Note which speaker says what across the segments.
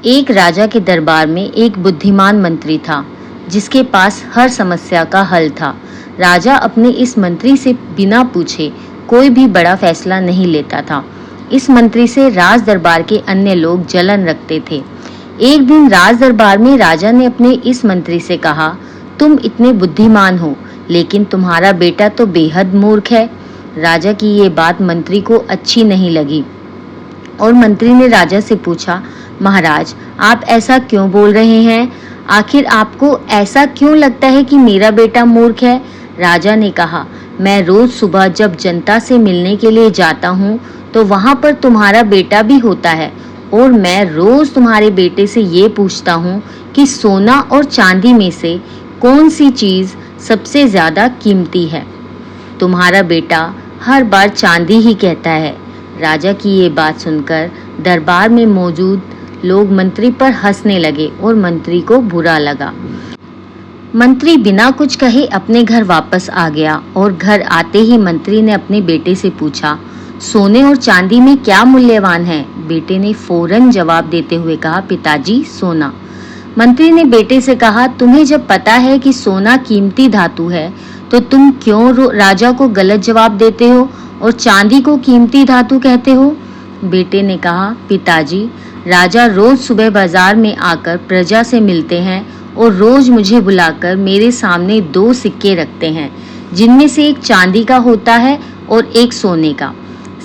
Speaker 1: एक राजा के दरबार में एक बुद्धिमान मंत्री था जिसके पास हर समस्या का हल था। राजा अपने इस मंत्री से बिना पूछे कोई भी बड़ा फैसला नहीं लेता था। इस मंत्री से राज दरबार के अन्य लोग जलन रखते थे। एक दिन राज दरबार में राजा ने अपने इस मंत्री से कहा, तुम इतने बुद्धिमान हो लेकिन तुम्हारा बेटा तो बेहद मूर्ख है। राजा की ये बात मंत्री को अच्छी नहीं लगी और मंत्री ने राजा से पूछा, महाराज आप ऐसा क्यों बोल रहे हैं? आखिर आपको ऐसा क्यों लगता है कि मेरा बेटा मूर्ख है? राजा ने कहा, मैं रोज सुबह जब जनता से मिलने के लिए जाता हूँ तो वहाँ पर तुम्हारा बेटा भी होता है और मैं रोज तुम्हारे बेटे से ये पूछता हूँ कि सोना और चांदी में से कौन सी चीज सबसे ज्यादा कीमती है। तुम्हारा बेटा हर बार चांदी ही कहता है। राजा की ये बात सुनकर दरबार में मौजूद लोग मंत्री पर हंसने लगे और मंत्री को बुरा लगा। मंत्री बिना कुछ कहे अपने घर वापस आ गया और घर आते ही मंत्री ने अपने बेटे से पूछा, सोने और चांदी में क्या मूल्यवान है? बेटे ने फौरन जवाब देते हुए कहा, पिताजी सोना। मंत्री ने बेटे से कहा, तुम्हें जब पता है कि सोना कीमती धातु है तो तुम क्यों राजा को गलत जवाब देते हो और चांदी को कीमती धातु कहते हो? बेटे ने कहा, पिताजी राजा रोज सुबह बाजार में आकर प्रजा से मिलते हैं और रोज मुझे बुलाकर मेरे सामने दो सिक्के रखते हैं जिनमें से एक चांदी का होता है और एक सोने का।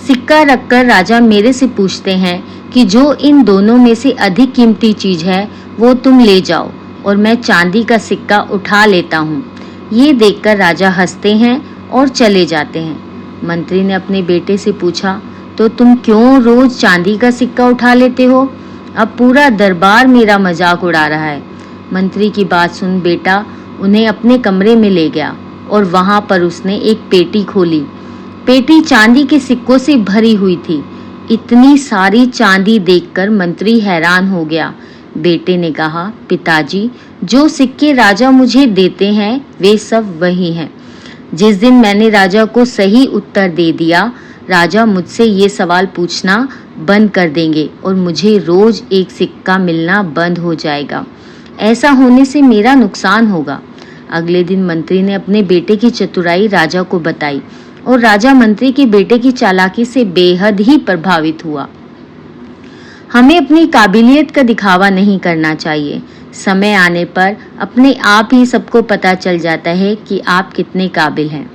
Speaker 1: सिक्का रखकर राजा मेरे से पूछते हैं कि जो इन दोनों में से अधिक कीमती चीज है वो तुम ले जाओ और मैं चांदी का सिक्का उठा लेता हूँ। ये देखकर राजा हंसते हैं और चले जाते हैं। मंत्री ने अपने बेटे से पूछा, तो तुम क्यों रोज चांदी का सिक्का उठा लेते हो? अब पूरा दरबार मेरा मजाक उड़ा रहा है। मंत्री की बात सुन बेटा उन्हें अपने कमरे में ले गया और वहां पर उसने एक पेटी खोली। पेटी चांदी के सिक्कों से भरी हुई थी। इतनी सारी चांदी देखकर मंत्री हैरान हो गया। बेटे ने कहा, पिताजी जो सिक्के राजा मुझे देते हैं वे सब वही हैं। जिस दिन मैंने राजा को सही उत्तर दे दिया, राजा मुझसे ये सवाल पूछना बंद कर देंगे और मुझे रोज एक सिक्का मिलना बंद हो जाएगा। ऐसा होने से मेरा नुकसान होगा। अगले दिन मंत्री ने अपने बेटे की चतुराई राजा को बताई और राजा मंत्री के बेटे की चालाकी से बेहद ही प्रभावित हुआ। हमें अपनी काबिलियत का दिखावा नहीं करना चाहिए। समय आने पर अपने आप ही सबको पता चल जाता है कि आप कितने काबिल हैं।